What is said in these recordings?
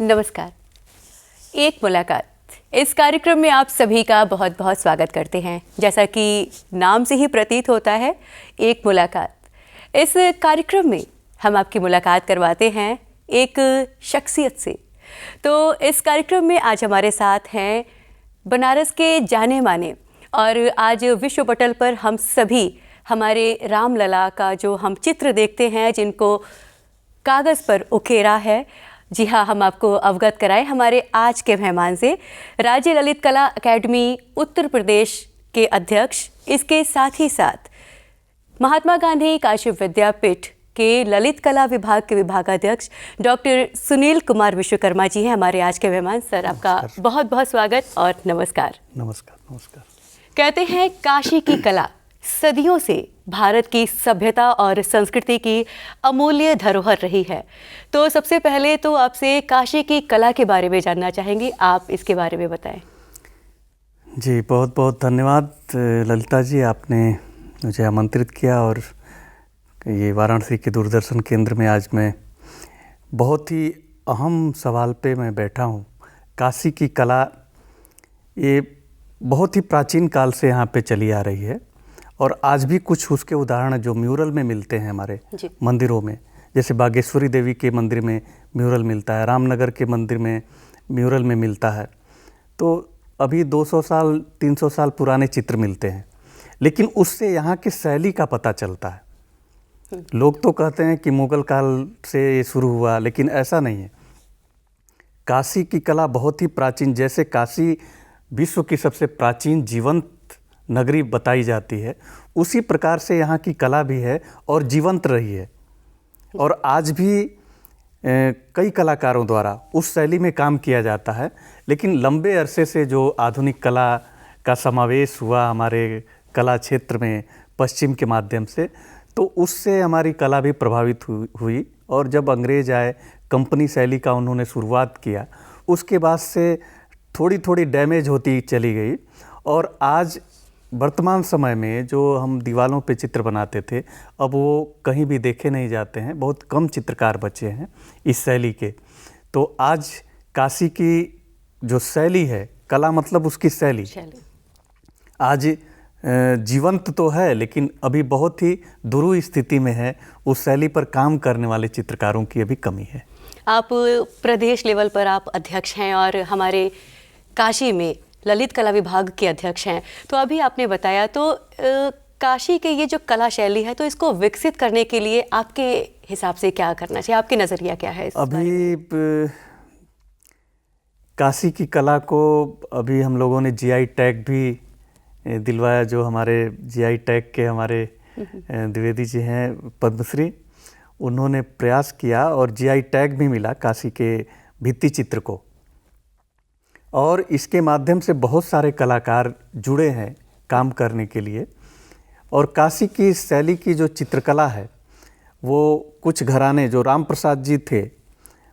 नमस्कार। एक मुलाकात, इस कार्यक्रम में आप सभी का बहुत बहुत स्वागत करते हैं। जैसा कि नाम से ही प्रतीत होता है, एक मुलाकात। इस कार्यक्रम में हम आपकी मुलाकात करवाते हैं एक शख्सियत से। तो इस कार्यक्रम में आज हमारे साथ हैं बनारस के जाने माने और आज विश्व पटल पर हम सभी हमारे रामलला का जो हम चित्र देखते हैं, जिनको कागज़ पर उकेरा है, जी हाँ, हम आपको अवगत कराएं हमारे आज के मेहमान से। राज्य ललित कला अकेडमी उत्तर प्रदेश के अध्यक्ष, इसके साथ ही साथ महात्मा गांधी काशी विद्यापीठ के ललित कला विभाग के विभागाध्यक्ष डॉक्टर सुनील कुमार विश्वकर्मा जी हैं हमारे आज के मेहमान। सर, आपका बहुत बहुत स्वागत और नमस्कार। नमस्कार। नमस्कार। कहते हैं काशी की कला सदियों से भारत की सभ्यता और संस्कृति की अमूल्य धरोहर रही है। तो सबसे पहले तो आपसे काशी की कला के बारे में जानना चाहेंगे, आप इसके बारे में बताएं। जी, बहुत बहुत धन्यवाद ललिता जी, आपने मुझे आमंत्रित किया और ये वाराणसी के दूरदर्शन केंद्र में आज मैं बहुत ही अहम सवाल पे मैं बैठा हूँ। काशी की कला ये बहुत ही प्राचीन काल से यहाँ पे चली आ रही है और आज भी कुछ उसके उदाहरण जो म्यूरल में मिलते हैं हमारे मंदिरों में, जैसे बागेश्वरी देवी के मंदिर में म्यूरल मिलता है, रामनगर के मंदिर में म्यूरल में मिलता है। तो अभी 200 साल 300 साल पुराने चित्र मिलते हैं, लेकिन उससे यहाँ की शैली का पता चलता है। लोग तो कहते हैं कि मुगल काल से ये शुरू हुआ, लेकिन ऐसा नहीं है। काशी की कला बहुत ही प्राचीन, जैसे काशी विश्व की सबसे प्राचीन जीवंत नगरी बताई जाती है, उसी प्रकार से यहाँ की कला भी है और जीवंत रही है। और आज भी कई कलाकारों द्वारा उस शैली में काम किया जाता है, लेकिन लंबे अरसे से जो आधुनिक कला का समावेश हुआ हमारे कला क्षेत्र में पश्चिम के माध्यम से, तो उससे हमारी कला भी प्रभावित हुई। और जब अंग्रेज आए, कंपनी शैली का उन्होंने शुरुआत किया, उसके बाद से थोड़ी थोड़ी डैमेज होती चली गई। और आज वर्तमान समय में जो हम दीवारों पे चित्र बनाते थे, अब वो कहीं भी देखे नहीं जाते हैं। बहुत कम चित्रकार बचे हैं इस शैली के। तो आज काशी की जो शैली है, कला मतलब उसकी शैली आज जीवंत तो है, लेकिन अभी बहुत ही दुरूह स्थिति में है। उस शैली पर काम करने वाले चित्रकारों की अभी कमी है। आप प्रदेश लेवल पर आप अध्यक्ष हैं और हमारे काशी में ललित कला विभाग के अध्यक्ष हैं। तो अभी आपने बताया, तो काशी के ये जो कला शैली है, तो इसको विकसित करने के लिए आपके हिसाब से क्या करना चाहिए, आपके नज़रिया क्या है? अभी काशी की कला को अभी हम लोगों ने जीआई टैग भी दिलवाया। जो हमारे जीआई टैग के हमारे द्विवेदी जी हैं पद्मश्री, उन्होंने प्रयास किया और जीआई टैग भी मिला काशी के भित्ति चित्र को। और इसके माध्यम से बहुत सारे कलाकार जुड़े हैं काम करने के लिए। और काशी की शैली की जो चित्रकला है, वो कुछ घराने, जो राम प्रसाद जी थे,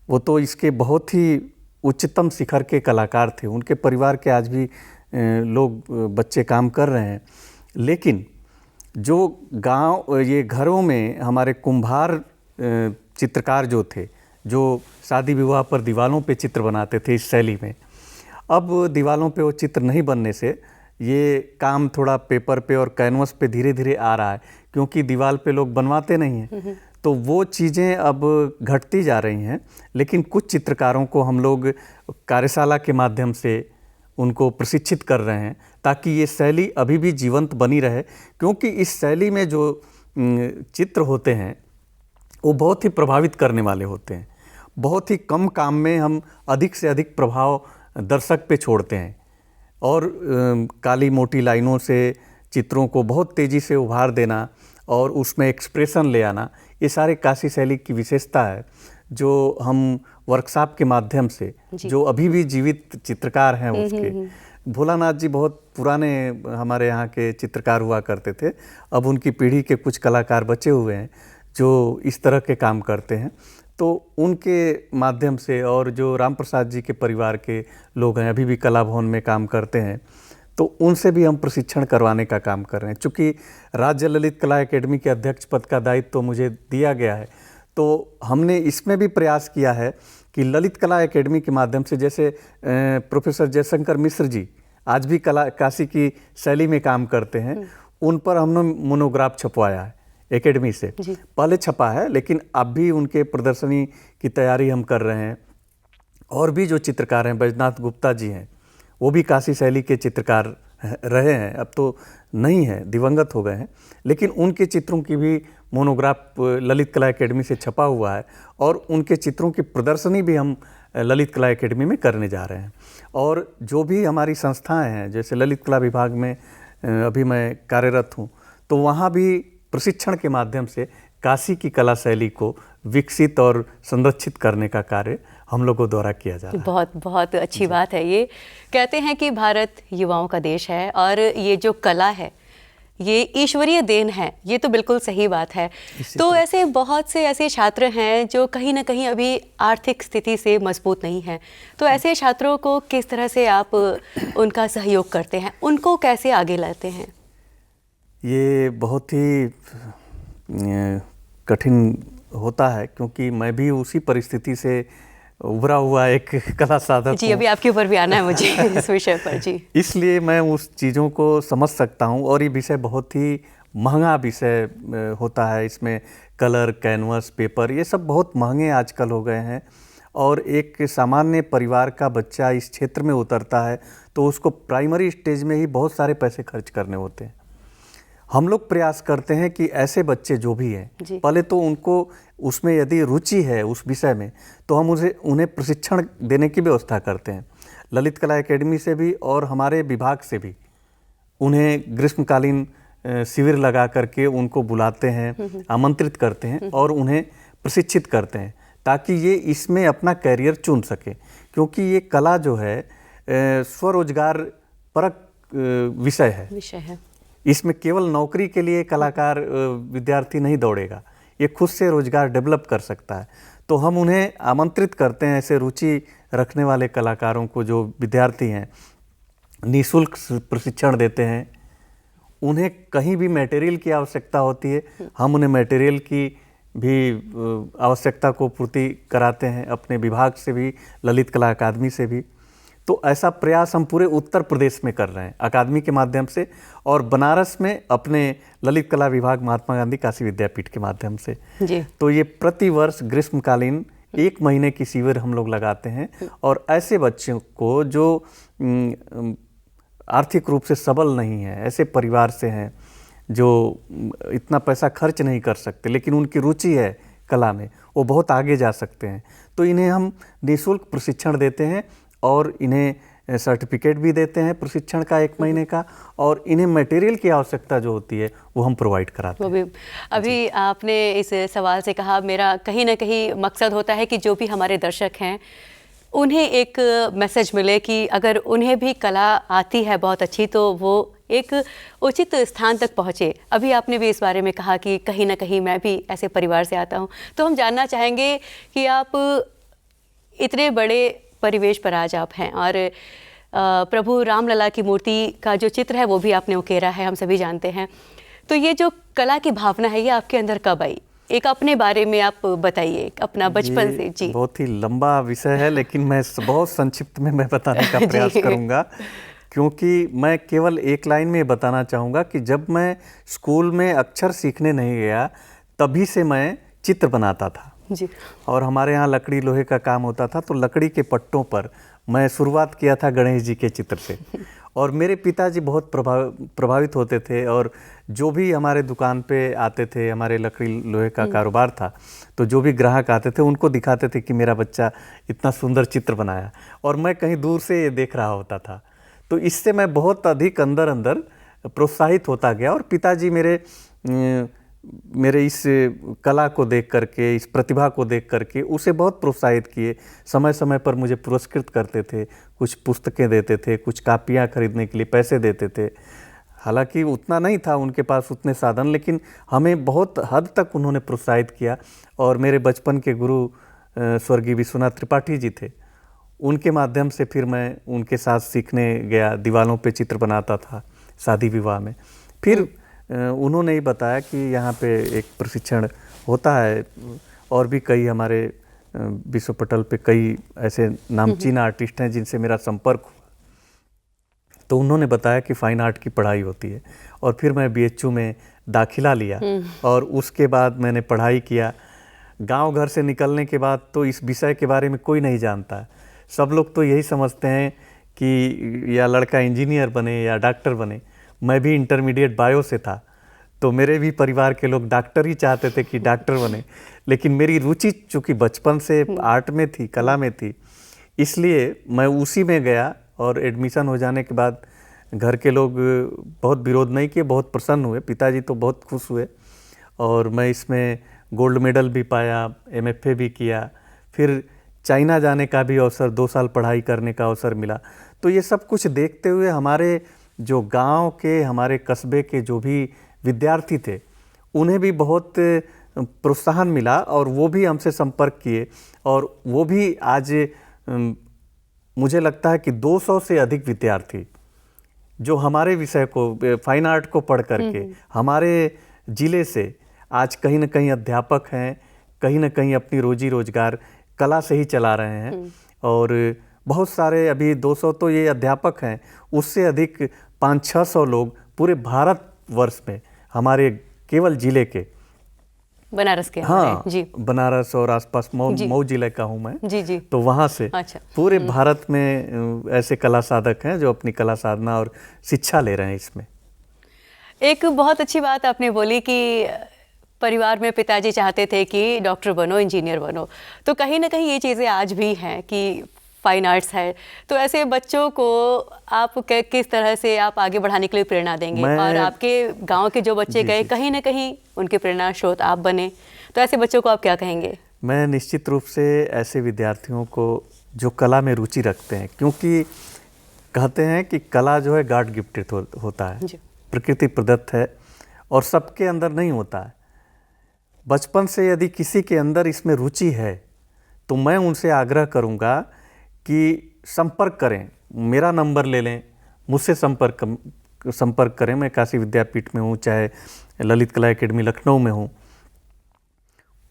वो तो इसके बहुत ही उच्चतम शिखर के कलाकार थे। उनके परिवार के आज भी लोग बच्चे काम कर रहे हैं। लेकिन जो गांव, ये घरों में हमारे कुम्हार चित्रकार जो थे, जो शादी विवाह पर दीवारों पे चित्र बनाते थे इस शैली में, अब दीवारों पे वो चित्र नहीं बनने से ये काम थोड़ा पेपर पे और कैनवस पे धीरे धीरे आ रहा है, क्योंकि दीवार पे लोग बनवाते नहीं हैं। तो वो चीज़ें अब घटती जा रही हैं। लेकिन कुछ चित्रकारों को हम लोग कार्यशाला के माध्यम से उनको प्रशिक्षित कर रहे हैं, ताकि ये शैली अभी भी जीवंत बनी रहे। क्योंकि इस शैली में जो चित्र होते हैं, वो बहुत ही प्रभावित करने वाले होते हैं। बहुत ही कम काम में हम अधिक से अधिक प्रभाव दर्शक पे छोड़ते हैं। और काली मोटी लाइनों से चित्रों को बहुत तेज़ी से उभार देना और उसमें एक्सप्रेशन ले आना, ये सारे काशी शैली की विशेषता है, जो हम वर्कशॉप के माध्यम से, जो अभी भी जीवित चित्रकार हैं उसके, भोलानाथ जी बहुत पुराने हमारे यहाँ के चित्रकार हुआ करते थे। अब उनकी पीढ़ी के कुछ कलाकार बचे हुए हैं जो इस तरह के काम करते हैं। तो उनके माध्यम से, और जो राम प्रसाद जी के परिवार के लोग हैं, अभी भी कला भवन में काम करते हैं, तो उनसे भी हम प्रशिक्षण करवाने का काम कर रहे हैं। चूँकि राज्य ललित कला अकेडमी के अध्यक्ष पद का दायित्व तो मुझे दिया गया है, तो हमने इसमें भी प्रयास किया है कि ललित कला एकेडमी के माध्यम से, जैसे प्रोफेसर जयशंकर मिश्र जी आज भी कला काशी की शैली में काम करते हैं, उन पर हमने मोनोग्राफ छपवाया है एकेडमी से। पहले छपा है, लेकिन अब भी उनके प्रदर्शनी की तैयारी हम कर रहे हैं। और भी जो चित्रकार हैं, बैजनाथ गुप्ता जी हैं, वो भी काशी शैली के चित्रकार रहे हैं, अब तो नहीं है, दिवंगत हो गए हैं, लेकिन उनके चित्रों की भी मोनोग्राफ ललित कला एकेडमी से छपा हुआ है और उनके चित्रों की प्रदर्शनी भी हम ललित कला एकेडमी में करने जा रहे हैं। और जो भी हमारी संस्थाएं हैं, जैसे ललित कला विभाग में अभी मैं कार्यरत हूँ, तो वहाँ भी प्रशिक्षण के माध्यम से काशी की कला शैली को विकसित और संरक्षित करने का कार्य हम लोगों द्वारा किया जा रहा है। बहुत बहुत अच्छी बात है। ये कहते हैं कि भारत युवाओं का देश है और ये जो कला है ये ईश्वरीय देन है, ये तो बिल्कुल सही बात है। तो ऐसे बहुत से ऐसे छात्र हैं जो कहीं ना कहीं अभी आर्थिक स्थिति से मजबूत नहीं हैं, तो ऐसे छात्रों को किस तरह से आप उनका सहयोग करते हैं, उनको कैसे आगे लाते हैं? ये बहुत ही कठिन होता है, क्योंकि मैं भी उसी परिस्थिति से उभरा हुआ एक कला साधक जी, अभी आपके ऊपर भी आना है मुझे इस विषय पर। जी, इसलिए मैं उस चीज़ों को समझ सकता हूँ। और ये विषय बहुत ही महंगा विषय होता है, इसमें कलर, कैनवस, पेपर, ये सब बहुत महंगे आजकल हो गए हैं। और एक सामान्य परिवार का बच्चा इस क्षेत्र में उतरता है तो उसको प्राइमरी स्टेज में ही बहुत सारे पैसे खर्च करने होते हैं। हम लोग प्रयास करते हैं कि ऐसे बच्चे जो भी हैं, पहले तो उनको उसमें यदि रुचि है उस विषय में, तो हम उन्हें प्रशिक्षण देने की व्यवस्था करते हैं। ललित कला एकेडमी से भी और हमारे विभाग से भी उन्हें ग्रीष्मकालीन शिविर लगा करके उनको बुलाते हैं, आमंत्रित करते हैं और उन्हें प्रशिक्षित करते हैं, ताकि ये इसमें अपना कैरियर चुन सके। क्योंकि ये कला जो है स्वरोजगार परक विषय है। इसमें केवल नौकरी के लिए कलाकार विद्यार्थी नहीं दौड़ेगा, ये खुद से रोजगार डेवलप कर सकता है। तो हम उन्हें आमंत्रित करते हैं, ऐसे रुचि रखने वाले कलाकारों को, जो विद्यार्थी हैं, निःशुल्क प्रशिक्षण देते हैं। उन्हें कहीं भी मटेरियल की आवश्यकता होती है, हम उन्हें मटेरियल की भी आवश्यकता को पूर्ति कराते हैं, अपने विभाग से भी, ललित कला अकादमी से भी। तो ऐसा प्रयास हम पूरे उत्तर प्रदेश में कर रहे हैं अकादमी के माध्यम से, और बनारस में अपने ललित कला विभाग महात्मा गांधी काशी विद्यापीठ के माध्यम से जी। तो ये प्रतिवर्ष ग्रीष्मकालीन 1 महीने की शिविर हम लोग लगाते हैं। और ऐसे बच्चों को जो आर्थिक रूप से सबल नहीं है, ऐसे परिवार से हैं जो इतना पैसा खर्च नहीं कर सकते, लेकिन उनकी रुचि है कला में, वो बहुत आगे जा सकते हैं, तो इन्हें हम निःशुल्क प्रशिक्षण देते हैं और इन्हें सर्टिफिकेट भी देते हैं प्रशिक्षण का 1 महीने का, और इन्हें मटेरियल की आवश्यकता जो होती है वो हम प्रोवाइड कराते हैं। अभी आपने इस सवाल से कहा, मेरा कहीं ना कहीं मकसद होता है कि जो भी हमारे दर्शक हैं उन्हें एक मैसेज मिले कि अगर उन्हें भी कला आती है बहुत अच्छी, तो वो एक उचित स्थान तक पहुँचे। अभी आपने भी इस बारे में कहा कि कहीं ना कहीं मैं भी ऐसे परिवार से आता हूँ, तो हम जानना चाहेंगे कि आप इतने बड़े परिवेश पर आज आप हैं और प्रभु रामलला की मूर्ति का जो चित्र है वो भी आपने उकेरा है, हम सभी जानते हैं। तो ये जो कला की भावना है ये आपके अंदर कब आई? एक अपने बारे में आप बताइए, अपना बचपन से। जी, बहुत ही लंबा विषय है, लेकिन मैं बहुत संक्षिप्त में मैं बताने का प्रयास करूंगा, क्योंकि मैं केवल एक लाइन में बताना चाहूँगा कि जब मैं स्कूल में अक्षर सीखने नहीं गया, तभी से मैं चित्र बनाता था जी। और हमारे यहाँ लकड़ी लोहे का काम होता था, तो लकड़ी के पट्टों पर मैं शुरुआत किया था गणेश जी के चित्र से। और मेरे पिताजी बहुत प्रभावित होते थे, और जो भी हमारे दुकान पे आते थे, हमारे लकड़ी लोहे का कारोबार था, तो जो भी ग्राहक आते थे उनको दिखाते थे कि मेरा बच्चा इतना सुंदर चित्र बनाया, और मैं कहीं दूर से ये देख रहा होता था। तो इससे मैं बहुत अधिक अंदर अंदर प्रोत्साहित होता गया, और पिताजी मेरे इस कला को देख करके, इस प्रतिभा को देख करके उसे बहुत प्रोत्साहित किए। समय समय पर मुझे पुरस्कृत करते थे, कुछ पुस्तकें देते थे, कुछ कापियाँ खरीदने के लिए पैसे देते थे। हालांकि उतना नहीं था उनके पास उतने साधन, लेकिन हमें बहुत हद तक उन्होंने प्रोत्साहित किया। और मेरे बचपन के गुरु स्वर्गीय विश्वनाथ त्रिपाठी जी थे, उनके माध्यम से फिर मैं उनके साथ सीखने गया, दीवारों पे चित्र बनाता था शादी विवाह में। फिर उन्होंने ही बताया कि यहाँ पे एक प्रशिक्षण होता है, और भी कई हमारे विश्व पटल पे कई ऐसे नामचीन आर्टिस्ट हैं जिनसे मेरा संपर्क हुआ, तो उन्होंने बताया कि फाइन आर्ट की पढ़ाई होती है। और फिर मैं BHU में दाखिला लिया और उसके बाद मैंने पढ़ाई किया। गांव घर से निकलने के बाद तो इस विषय के बारे में कोई नहीं जानता है। सब लोग तो यही समझते हैं कि या लड़का इंजीनियर बने या डॉक्टर बने। मैं भी इंटरमीडिएट बायो से था, तो मेरे भी परिवार के लोग डॉक्टर ही चाहते थे कि डॉक्टर बने, लेकिन मेरी रुचि चूँकि बचपन से आर्ट में थी, कला में थी, इसलिए मैं उसी में गया। और एडमिशन हो जाने के बाद घर के लोग बहुत विरोध नहीं किए, बहुत प्रसन्न हुए। पिताजी तो बहुत खुश हुए और मैं इसमें गोल्ड मेडल भी पाया, MFA भी किया। फिर चाइना जाने का भी अवसर, 2 साल पढ़ाई करने का अवसर मिला। तो ये सब कुछ देखते हुए हमारे जो गांव के, हमारे कस्बे के जो भी विद्यार्थी थे, उन्हें भी बहुत प्रोत्साहन मिला और वो भी हमसे संपर्क किए। और वो भी आज मुझे लगता है कि 200 से अधिक विद्यार्थी जो हमारे विषय को, फाइन आर्ट को पढ़ करके हमारे ज़िले से आज कहीं ना कहीं अध्यापक हैं, कहीं ना कहीं अपनी रोजी रोजगार कला से ही चला रहे हैं। और बहुत सारे, अभी 200 तो ये अध्यापक हैं, उससे अधिक 500-600 लोग पूरे भारतवर्ष में, हमारे केवल ज़िले के, बनारस के, हाँ जी, बनारस और आसपास मऊ जिले का हूँ मैं, जी जी, तो वहाँ से अच्छा, पूरे भारत में ऐसे कला साधक हैं जो अपनी कला साधना और शिक्षा ले रहे हैं इसमें। एक बहुत अच्छी बात आपने बोली कि परिवार में पिताजी चाहते थे कि डॉक्टर बनो, इंजीनियर बनो, तो कहीं ना कहीं ये चीज़ें आज भी हैं कि फाइन आर्ट्स है। तो ऐसे बच्चों को आप किस तरह से आप आगे बढ़ाने के लिए प्रेरणा देंगे? और आपके गांव के जो बच्चे गए, कहीं ना कहीं उनके प्रेरणा स्रोत आप बने, तो ऐसे बच्चों को आप क्या कहेंगे? मैं निश्चित रूप से ऐसे विद्यार्थियों को जो कला में रुचि रखते हैं, क्योंकि कहते हैं कि कला जो है गॉड गिफ्टेड होता है, प्रकृति प्रदत्त है और सबके अंदर नहीं होता है। बचपन से यदि किसी के अंदर इसमें रुचि है तो मैं उनसे आग्रह करूंगा कि संपर्क करें, मेरा नंबर ले लें, मुझसे संपर्क करें। मैं काशी विद्यापीठ में हूँ, चाहे ललित कला एकेडमी लखनऊ में हूँ,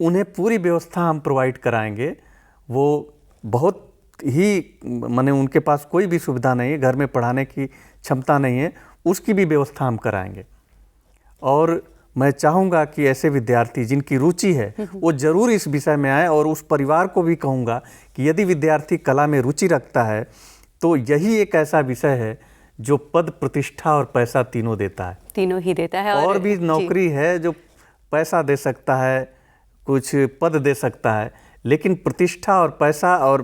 उन्हें पूरी व्यवस्था हम प्रोवाइड कराएंगे। वो बहुत ही, माने उनके पास कोई भी सुविधा नहीं है, घर में पढ़ाने की क्षमता नहीं है, उसकी भी व्यवस्था हम कराएंगे। और मैं चाहूँगा कि ऐसे विद्यार्थी जिनकी रुचि है वो ज़रूर इस विषय में आए। और उस परिवार को भी कहूँगा कि यदि विद्यार्थी कला में रुचि रखता है तो यही एक ऐसा विषय है जो पद, प्रतिष्ठा और पैसा तीनों देता है, तीनों ही देता है। और भी नौकरी है जो पैसा दे सकता है, कुछ पद दे सकता है, लेकिन प्रतिष्ठा और पैसा और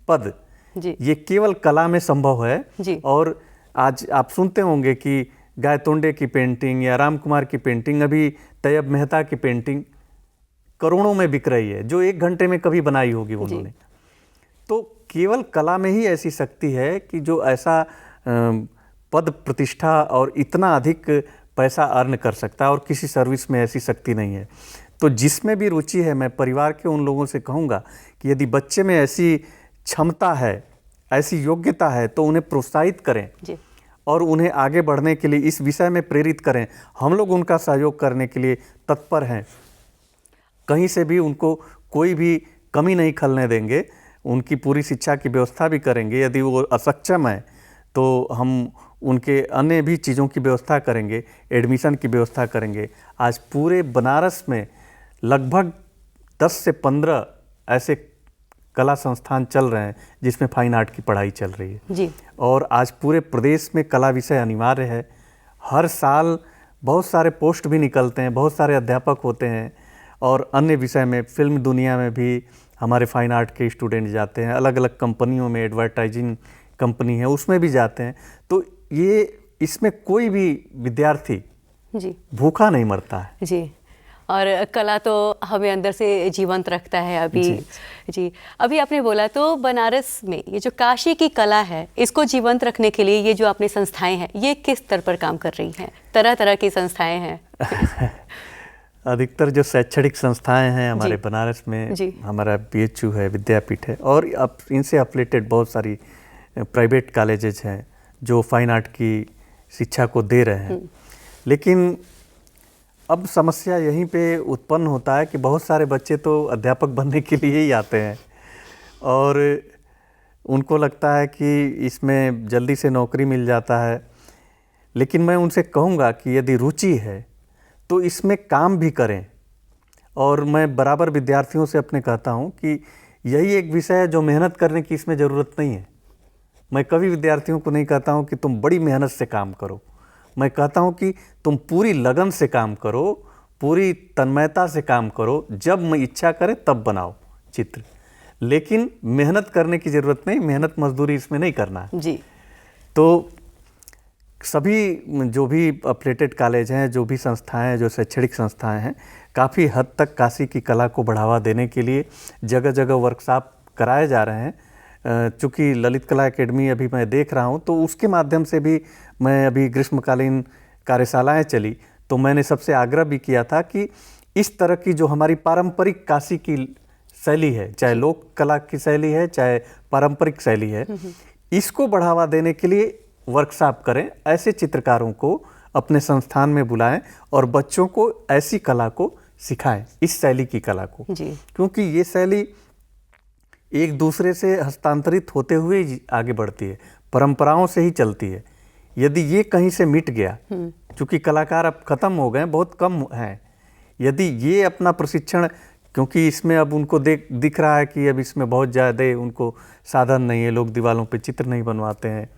पद ये केवल कला में संभव है। और आज आप सुनते होंगे कि गायतोंडे की पेंटिंग या राम कुमार की पेंटिंग, अभी तैयब मेहता की पेंटिंग करोड़ों में बिक रही है, जो 1 घंटे में कभी बनाई होगी उन्होंने। तो केवल कला में ही ऐसी शक्ति है कि जो ऐसा पद, प्रतिष्ठा और इतना अधिक पैसा अर्न कर सकता है, और किसी सर्विस में ऐसी शक्ति नहीं है। तो जिसमें भी रुचि है, मैं परिवार के उन लोगों से कहूँगा कि यदि बच्चे में ऐसी क्षमता है, ऐसी योग्यता है, तो उन्हें प्रोत्साहित करें और उन्हें आगे बढ़ने के लिए इस विषय में प्रेरित करें। हम लोग उनका सहयोग करने के लिए तत्पर हैं, कहीं से भी उनको कोई भी कमी नहीं खलने देंगे, उनकी पूरी शिक्षा की व्यवस्था भी करेंगे। यदि वो असक्षम है तो हम उनके अन्य भी चीज़ों की व्यवस्था करेंगे, एडमिशन की व्यवस्था करेंगे। आज पूरे बनारस में लगभग 10 से 15 ऐसे कला संस्थान चल रहे हैं जिसमें फाइन आर्ट की पढ़ाई चल रही है जी। और आज पूरे प्रदेश में कला विषय अनिवार्य है। हर साल बहुत सारे पोस्ट भी निकलते हैं, बहुत सारे अध्यापक होते हैं, और अन्य विषय में, फिल्म दुनिया में भी हमारे फाइन आर्ट के स्टूडेंट जाते हैं, अलग अलग कंपनियों में, एडवर्टाइजिंग कंपनी है उसमें भी जाते हैं। तो ये, इसमें कोई भी विद्यार्थी जी भूखा नहीं मरता है जी। और कला तो हमें अंदर से जीवंत रखता है। अभी जी अभी आपने बोला, तो बनारस में ये जो काशी की कला है, इसको जीवंत रखने के लिए ये जो अपनी संस्थाएं हैं, ये किस स्तर पर काम कर रही हैं? तरह तरह की संस्थाएं हैं। अधिकतर जो शैक्षणिक संस्थाएं हैं हमारे बनारस में, हमारा BHU है, विद्यापीठ है, और अब इनसे एफिलिएटेड बहुत सारी प्राइवेट कॉलेजेस हैं जो फाइन आर्ट की शिक्षा को दे रहे हैं। लेकिन अब समस्या यहीं पे उत्पन्न होता है कि बहुत सारे बच्चे तो अध्यापक बनने के लिए ही आते हैं और उनको लगता है कि इसमें जल्दी से नौकरी मिल जाता है। लेकिन मैं उनसे कहूँगा कि यदि रुचि है तो इसमें काम भी करें। और मैं बराबर विद्यार्थियों से अपने कहता हूँ कि यही एक विषय है जो मेहनत करने की इसमें ज़रूरत नहीं है। मैं कभी विद्यार्थियों को नहीं कहता हूँ कि तुम बड़ी मेहनत से काम करो, मैं कहता हूँ कि तुम पूरी लगन से काम करो, पूरी तन्मयता से काम करो, जब मैं इच्छा करे तब बनाओ चित्र। लेकिन मेहनत करने की ज़रूरत नहीं, मेहनत मजदूरी इसमें नहीं करना है जी। तो सभी जो भी अपडेटेड कॉलेज हैं, जो भी संस्थाएं हैं, जो शैक्षणिक संस्थाएं हैं, काफ़ी हद तक काशी की कला को बढ़ावा देने के लिए जगह जगह वर्कशॉप कराए जा रहे हैं। चूँकि ललित कला एकेडमी अभी मैं देख रहा हूँ तो उसके माध्यम से भी मैं अभी ग्रीष्मकालीन कार्यशालाएं चली तो मैंने सबसे आग्रह भी किया था कि इस तरह की जो हमारी पारंपरिक काशी की शैली है, चाहे लोक कला की शैली है चाहे पारंपरिक शैली है, इसको बढ़ावा देने के लिए वर्कशॉप करें, ऐसे चित्रकारों को अपने संस्थान में बुलाएं और बच्चों को ऐसी कला को सिखाएं, इस शैली की कला को जी। क्योंकि ये शैली एक दूसरे से हस्तांतरित होते हुए आगे बढ़ती है, परंपराओं से ही चलती है। यदि ये कहीं से मिट गया, क्योंकि कलाकार अब खत्म हो गए, बहुत कम हैं, यदि ये अपना प्रशिक्षण, क्योंकि इसमें अब उनको दिख रहा है कि अब इसमें बहुत ज़्यादा उनको साधन नहीं है, लोग दीवारों पे चित्र नहीं बनवाते हैं,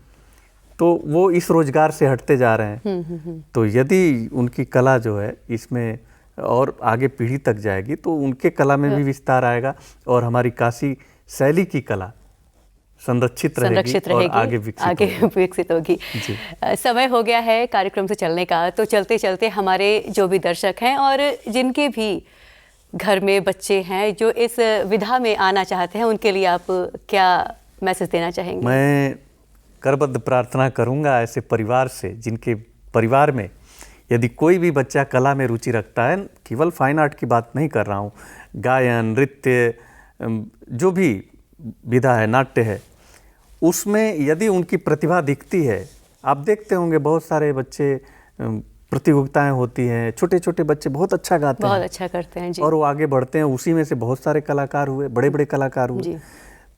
तो वो इस रोजगार से हटते जा रहे हैं। तो यदि उनकी कला जो है इसमें और आगे पीढ़ी तक जाएगी तो उनके कला में भी विस्तार आएगा और हमारी काशी शैली की कला संरक्षित रहेगी और आगे विकसित होगी। समय हो गया है कार्यक्रम से चलने का, तो चलते चलते हमारे जो भी दर्शक हैं और जिनके भी घर में बच्चे हैं जो इस विधा में आना चाहते हैं, उनके लिए आप क्या मैसेज देना चाहेंगे? मैं करबद्ध प्रार्थना करूंगा ऐसे परिवार से, जिनके परिवार में यदि कोई भी बच्चा कला में रुचि रखता है, केवल फाइन आर्ट की बात नहीं कर रहा हूँ, गायन, नृत्य, जो भी विधा है, नाट्य है, उसमें यदि उनकी प्रतिभा दिखती है, आप देखते होंगे बहुत सारे बच्चे, प्रतियोगिताएं होती हैं, छोटे छोटे बच्चे बहुत अच्छा गाते हैं, बहुत अच्छा करते हैं जी। और वो आगे बढ़ते हैं, उसी में से बहुत सारे कलाकार हुए, बड़े बड़े कलाकार हुए।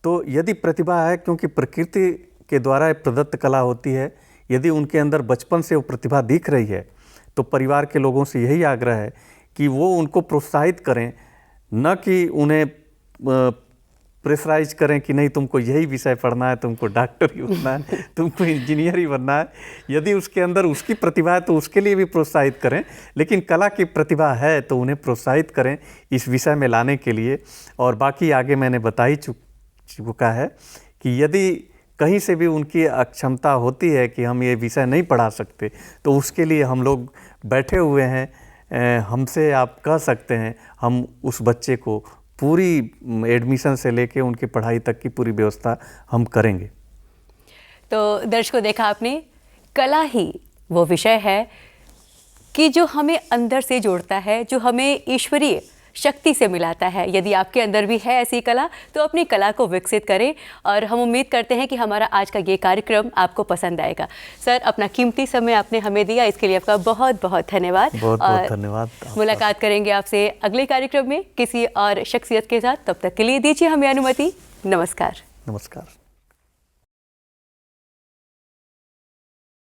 तो यदि प्रतिभा है, क्योंकि प्रकृति के द्वारा प्रदत्त कला होती है, यदि उनके अंदर बचपन से वो प्रतिभा दिख रही है तो परिवार के लोगों से यही आग्रह है कि वो उनको प्रोत्साहित करें, न कि उन्हें प्रेशराइज करें कि नहीं तुमको यही विषय पढ़ना है, तुमको डॉक्टर ही बनना है, तुमको इंजीनियर ही बनना है। यदि उसके अंदर उसकी प्रतिभा है तो उसके लिए भी प्रोत्साहित करें, लेकिन कला की प्रतिभा है तो उन्हें प्रोत्साहित करें इस विषय में लाने के लिए। और बाकी आगे मैंने बता ही चुका है कि यदि कहीं से भी उनकी अक्षमता होती है कि हम ये विषय नहीं पढ़ा सकते, तो उसके लिए हम लोग बैठे हुए हैं, हमसे आप कह सकते हैं, हम उस बच्चे को पूरी एडमिशन से लेके उनकी पढ़ाई तक की पूरी व्यवस्था हम करेंगे। तो दर्शकों, देखा आपने, कला ही वो विषय है कि जो हमें अंदर से जोड़ता है, जो हमें ईश्वरीय शक्ति से मिलाता है। यदि आपके अंदर भी है ऐसी कला तो अपनी कला को विकसित करें, और हम उम्मीद करते हैं कि हमारा आज का ये कार्यक्रम आपको पसंद आएगा। सर, अपना कीमती समय आपने हमें दिया, इसके लिए आपका बहुत बहुत धन्यवाद। बहुत बहुत धन्यवाद। मुलाकात करेंगे आपसे अगले कार्यक्रम में किसी और शख्सियत के साथ, तब तक के लिए दीजिए हमें अनुमति। नमस्कार। नमस्कार।